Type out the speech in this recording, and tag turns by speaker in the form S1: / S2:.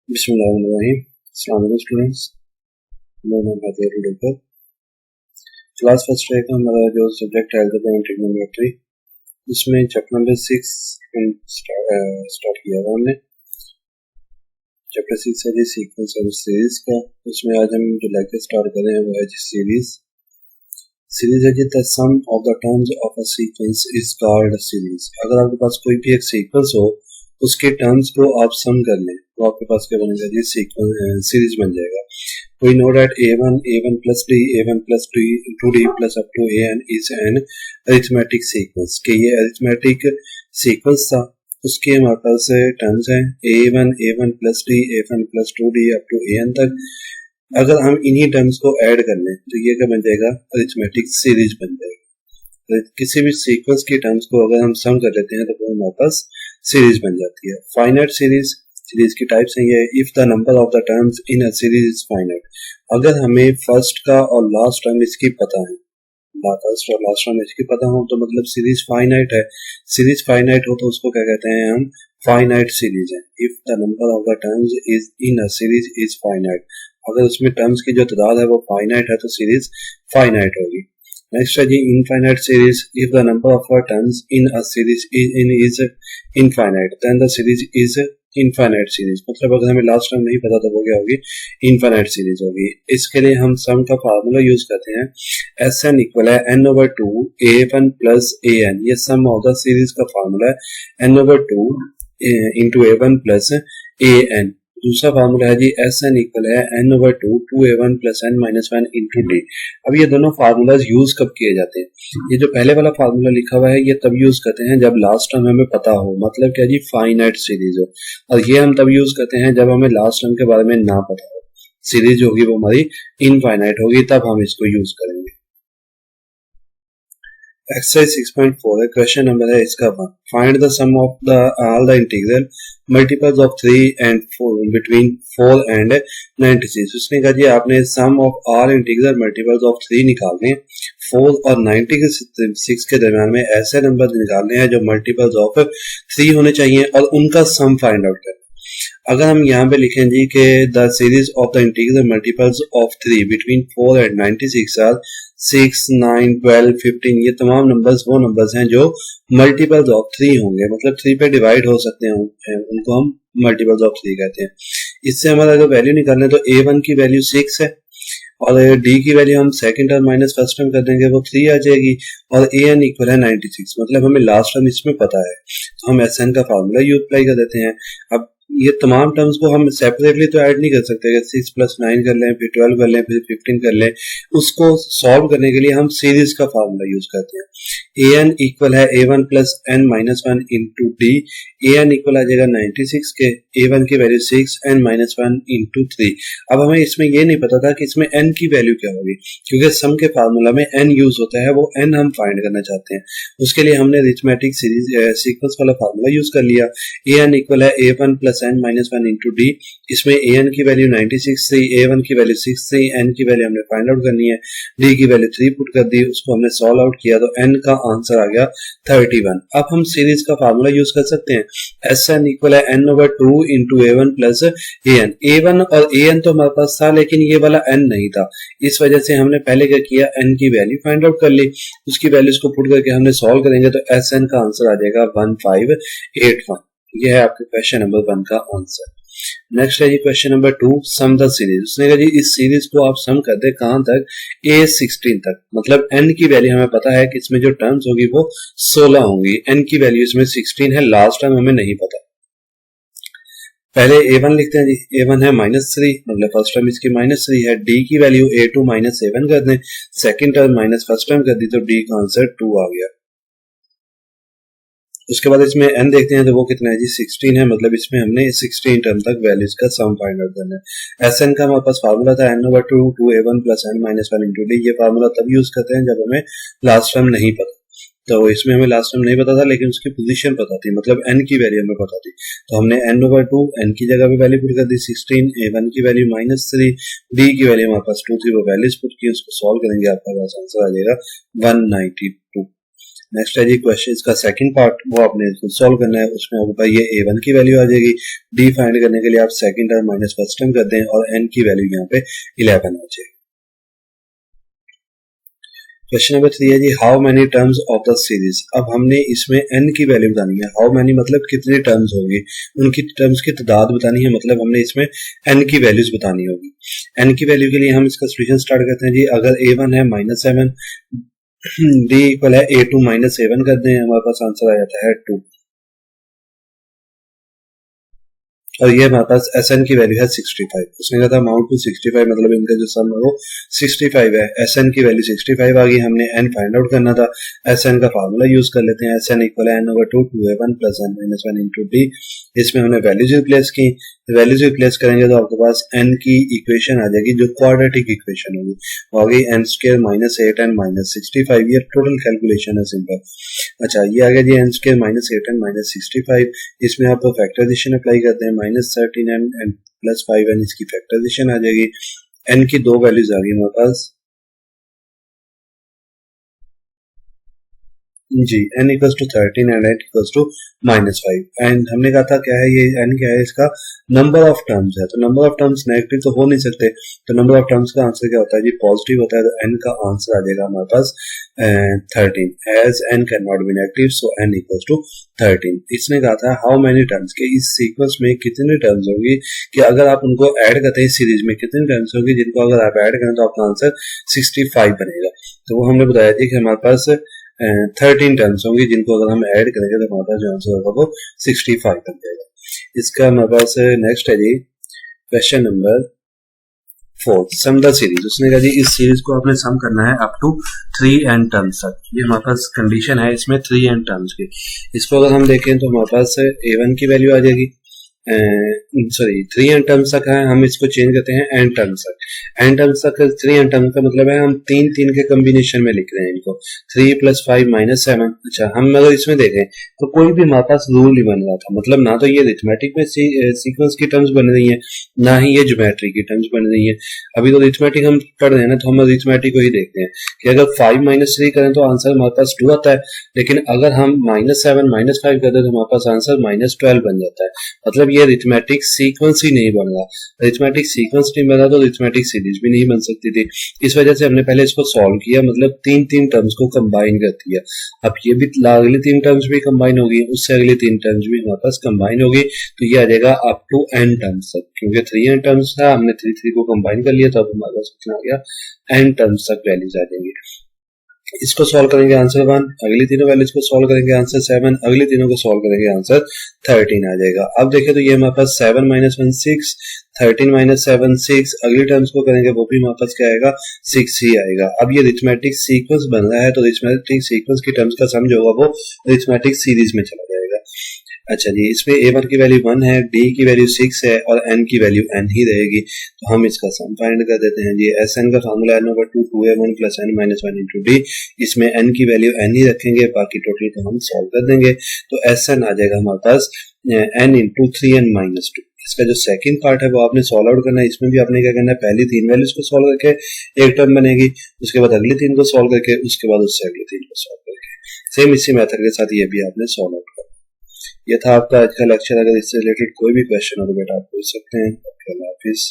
S1: बिस्मिल्लाहिर्रहमानिर्रहीम। अस्सलाम वालेकुम स्टूडेंट्स, मेरा नाम है डॉक्टर। क्लास फर्स्ट का हमारा जो सब्जेक्ट है अलजेब्रा एंड ट्रिग्नोमेट्री, इसमें चैप्टर नंबर 6 स्टार्ट किया हुआ हमने। चैप्टर 6 है जी सीक्वेंस और सीरीज का। उसमें आज हम जो लेक्चर स्टार्ट कर रहे हैं वो है जी सीरीज है जी the sum of the terms of a sequence is called series. अगर आपके पास कोई भी एक सीक्वेंस हो, उसके टर्म्स को आप सम कर लें तो आपके पास क्या बनेगा जी सीरीज बन जाएगा। We know that a1 plus d, a1 plus d, 2d plus up to an is an arithmetic sequence। कि ये arithmetic sequence था, उसके हमारे पास टर्म्स हैं a1 plus d, a1 plus 2d up to an तक। अगर हम इन्हीं टर्म्स को ऐड कर लें तो ये क्या बन जाएगा, arithmetic series बन जाएगा। किसी भी सीक्वेंस के टर्म्स को अगर हम सम कर लेते हैं तो वो हमारे पास सीरीज बन जाती है। फाइनाइट सीरीज की टाइप्स हैं ये। If the number of the terms in a series is finite, अगर हमें फर्स्ट का और लास्ट टर्म इसकी पता है, फर्स्ट और लास्ट टर्म इसकी पता हो तो मतलब सीरीज फाइनाइट है। सीरीज फाइनाइट हो तो उसको क्या कहते हैं हम, फाइनाइट सीरीज है। If the number of the terms is in a series is finite, अगर उसमें टर्म्स की जो तादाद है वो फाइनाइट है तो सीरीज फाइनाइट होगी। नेक्स्ट है जी infinite series. If the number of terms in a series is infinite then the series is infinite series. मतलब अगर हमें लास्ट टर्म नहीं पता तो वो क्या होगी, इनफाइनाइट सीरीज होगी। इसके लिए हम सम का फार्मूला यूज करते हैं, Sn इक्वल है n/2 a1 प्लस an। ये सम ऑफ द सीरीज का फार्मूला है n/2 into a1 plus an। दूसरा फार्मूला है जी Sn इक्वल है n/2 2a1 plus n minus 1 into d। अब ये दोनों फार्मूलाज यूज कब किए जाते हैं, ये जो पहले वाला फार्मूला लिखा हुआ है ये तब यूज करते हैं जब लास्ट टर्म हमें पता हो, मतलब क्या जी फाइनाइट सीरीज हो। और ये हम तब यूज करते हैं जब हमें लास्ट टर्म के बारे में ना पता हो, सीरीज होगी वो हमारी इनफाइनाइट होगी, तब हम इसको यूज करेंगे। एक्सरसाइज 6.4 है, क्वेश्चन नंबर है इसका 1। Find the sum of the all the integral multiples of 3 and 4 between 4 and 96। उसने कहा जी आपने sum of all integral multiples of 3 निकालने, 4 और 96 के दरम्यान में ऐसे नंबर निकालने हैं जो मल्टीपल्स ऑफ 3 होने चाहिए और उनका सम फाइंड आउट करना। अगर हम यहाँ पे लिखें जी कि the series of the integral multiples of 3 between 4 and 96 are 6, 9, 12, 15, ये तमाम नंबर्स वो नंबर्स हैं जो मल्टीपल्स ऑफ 3 होंगे, मतलब 3 पे डिवाइड हो सकते हैं, उनको हम मल्टीपल्स ऑफ 3 कहते हैं। इससे हमारा अगर वैल्यू निकालना है तो a1 की वैल्यू 6 है और d की वैल्यू हम second term minus first term कर देंगे वो 3 आ जाएगी और an इक्वल है 96, मतलब हमें लास्ट टर्म इसमें पता है तो हम Sn का फार्मूला यूज अप्लाई कर देते हैं। अब ये तमाम टर्म्स को हम सेपरेटली तो ऐड नहीं कर सकते, 6 प्लस 9 कर लें, फिर 12 कर लें, फिर 15 कर लें। उसको सॉल्व करने के लिए हम सीरीज का फार्मूला यूज करते हैं। an इक्वल है a1 plus n minus 1 into D. an equal आ जाएगा 96 के, a1 की वैल्यू 6, n माइनस 1 इंटू 3। अब हमें इसमें ये नहीं पता था कि इसमें n की वैल्यू क्या होगी, क्योंकि सम के फार्मूला में n यूज होता है, वो n हम फाइंड करना चाहते हैं। उसके लिए हमने अरिथमेटिक सीरीज सीक्वेंस वाला फार्मूला यूज कर लिया। an इक्वल है a1 plus n minus 1 into D. इसमें an की वैल्यू 96 थी, a1 की वैल्यू 6 थी, n की वैल्यू हमने फाइंड आउट करनी है, d की वैल्यू 3 पुट कर दी, उसको हमने सॉल्व आउट किया तो n का आंसर आ गया 31। अब हम सीरीज का फार्मूला यूज कर सकते हैं, Sn इक्वल है n/2 into a1 plus an। a1 और an तो हमारे पास था लेकिन ये वाला n नहीं था, इस वजह से हमने पहले क्या किया, n की वैल्यू फाइंड आउट कर ली, उसकी वैल्यूज को पुट करके हमने सॉल्व करेंगे तो Sn का आंसर आ जाएगा 1581। यह है आपके क्वेश्चन नंबर 1 का आंसर। नेक्स्ट है जी question number 2, sum the series. उसने कहा जी इस सीरीज को आप सम कर दे कहां तक, a16 तक, मतलब n की वैल्यू हमें पता है कि इसमें जो टर्म्स होगी वो 16 होंगी, n की वैल्यू इसमें 16 है, लास्ट टर्म हमें नहीं पता। पहले a1 लिखते हैं जी, a1 है -3, मतलब फर्स्ट टर्म इसकी -3 है, d की वैल्यू a2 माइनस a1 कर दें, second term minus first term कर दी तो d का आंसर 2 आ गया। उसके बाद इसमें n देखते हैं तो वो कितना है जी 16 है, मतलब इसमें हमने 16 टर्म तक वैल्यूज का सम फाइंड आउट करना है। Sn का हमारे पास फार्मूला था n/2 2a1 plus n minus 1 into D. ये फार्मूला तब यूज करते हैं जब हमें लास्ट टर्म नहीं पता, तो इसमें हमें लास्ट टर्म नहीं पता था लेकिन उसकी पोजीशन पता थी, मतलब n की वैल्यू हमें पता थी, तो हमने n/2 n की जगह पे वैल्यू पुट कर दी 16, a1 की वैल्यू -3, d की वैल्यू हमारे पास 2 थी, वो वैल्यूज पुट की, उसको सॉल्व करेंगे आपका पास आंसर आ जाएगा 192। नेक्स्ट है जी क्वेश्चन इसका सेकंड पार्ट, वो आपने सॉल्व करना है। उसमें आपको ये a1 की वैल्यू आ जाएगी, d फाइंड करने के लिए आप second term minus first term कर दें और n की वैल्यू यहाँ पे 11 आ जाएगी। क्वेश्चन नंबर 3 है जी how many terms of the series. अब हमने इसमें n की वैल्यू बतानी है। हाउ मेनी मतलब कितने टर्म्स होंगे, उनकी टर्म्स की तादाद बतानी है, मतलब हमने इसमें n की वैल्यूज बतानी होगी। n की वैल्यू के लिए हम इसका सॉल्यूशन स्टार्ट करते हैं जी। अगर a1 है -7, d इक्वल है a2 -7 कर दें, हमारे पास आंसर आ जाता है 2। और ये हमारे पास Sn की वैल्यू है 65। उसने कहा था अमाउंट टू 65, मतलब इनका जो सम है वो 65 है। Sn की वैल्यू 65 आ गई, हमने n फाइंड आउट करना था। Sn का फार्मूला यूज कर लेते हैं। Sn इक्वल है n/2 2a1 + n - 1 × d। इसमें हमने वैल्यूज रिप्लेस की। वैल्यूज रिप्लेस करेंगे तो आपके पास n की इक्वेशन आ जाएगी जो क्वाड्रेटिक इक्वेशन होगी, वो आ गई n² - 8n - 65। ये टोटल कैलकुलेशन है सिंपल। अच्छा ये आ गया जी n² - 8n - 65। इसमें आप फैक्टराइजेशन अप्लाई करते हैं, -13n एंड +5n, इसकी फैक्टराइजेशन आ जाएगी। n की दो वैल्यूज आ गई हमारे पास जी, n equals to 13 and n equals to -5। And हमने कहा था क्या है ये n क्या है, इसका नंबर ऑफ टर्म्स है। तो नंबर ऑफ टर्म्स नेगेटिव तो हो नहीं सकते, तो नंबर ऑफ टर्म्स का आंसर क्या होता है जी, पॉजिटिव होता है। तो n का आंसर आ जाएगा हमारे पास 13। As n can not be negative so n equals to 13। इसने कहा था हाउ मेनी टर्म्स के, इस सीक्वेंस में कितने टर्म्स होंगी कि अगर आप उनको ऐड करते हैं इस सीरीज में कितने टर्म्स होंगी जिनको अगर आप ऐड करें तो आपका आंसर 65 बनेगा। तो वो हमने बताया थी कि हमारे पास 13 टर्म्स होंगी जिनको अगर हम ऐड करेंगे तो हमारे पास जो आंसर होगा वो 65 बन जाएगा। इसका हमारे पास नेक्स्ट है जी question number 4, sum the series. उसने कहा जी इस सीरीज को आपने सम करना है अप टू 3n टर्म्स तक। ये हमारे पास कंडीशन है इसमें 3n टर्म्स की। इसको अगर हम देखें तो हमारे पास a1 की वैल्यू आ जाएगी, सॉरी 3n टर्म्स तक है, हम इसको चेंज करते हैं n टर्म्स तक। n टर्म्स तक 3n टर्म्स का मतलब है हम 3 के कॉम्बिनेशन में लिख रहे हैं इनको, 3 + 5 - 7। अच्छा हम अगर इसमें देखें तो कोई भी हमारे पास रूल नहीं बन रहा था, मतलब ना तो ये अरिथमेटिक में सीक्वेंस की टर्म्स बन रही हैं, ना ही ये ज्योमेट्री की टर्म्स बन रही हैं। अभी तो अरिथमेटिक हम पढ़ रहे हैं ना, तो हम अरिथमेटिक को ही देखते हैं कि अगर 5 - 3 करें तो आंसर हमारे पास 2 आता है, लेकिन अगर हम -7 - 5 करते हैं तो हमारे पास आंसर -12 बन जाता है। मतलब ये अरिथमेटिक सीक्वेंस ही नहीं बन रहा। अरिथमेटिक सीक्वेंस नहीं बना तो अरिथमेटिक सीरीज भी नहीं बन सकती थी। इस वजह से हमने पहले इसको सॉल्व किया, मतलब 3 टर्म्स को कंबाइन कर दिया। अब ये भी अगली 3 टर्म्स भी कंबाइन होगी, उससे अगली 3 टर्म्स भी हमारे पास कंबाइन होगी, तो ये आ जाएगा अप टू n टर्म्स तक। क्योंकि 3n टर्म्स था, हमने 3 को कंबाइन कर लिया, तो अब हमारे पास कितना आ गया, n टर्म्स तक वैल्यूज आ जाएंगी। इसको सॉल्व करेंगे आंसर 1, अगली तीनों वैल्यूज को सॉल्व करेंगे आंसर 7, अगली तीनों को सॉल्व करेंगे आंसर 13 आ जाएगा। अब देखिए तो ये हमारे पास 7 - 1 6, 13 - 7 6, अगली टर्म्स को करेंगे वो भी हमारे पास क्या आएगा, 6 ही आएगा। अब ये अरिथमेटिक सीक्वेंस बन रहा है, तो अरिथमेटिक सीक्वेंस की टर्म्स का सम जो होगा वो अरिथमेटिक सीरीज में चला जाएगा। अच्छा जी इसमें a1 की वैल्यू 1 है, d की वैल्यू 6 है और n की वैल्यू n ही रहेगी, तो हम इसका सम फाइंड कर देते हैं जी। Sn का formula n/2 2a1 + n - 1 × d। इसमें n की वैल्यू n ही रखेंगे, बाकी टोटल को हम सॉल्व कर देंगे, तो Sn आ जाएगा हमारे पास n × 3n - 2। इसका जो सेकंड पार्ट है वो आपने सॉल्व आउट करना है। इसमें भी आपने क्या करना है, पहली 3 वैल्यूज को सॉल्व करके एक टर्म बनेगी, उसके बाद अगली 3 को सॉल्व करके, उसके बाद उससे अगली 3 को सॉल्व करके, सेम इसी मेथड के साथ ये भी आपने सॉल्व आउट करना। ये था आपका आज का लेक्चर। अगर इससे रिलेटेड कोई भी क्वेश्चन हो तो बेटा आप पूछ सकते हैं। अल्लाह हाफिज।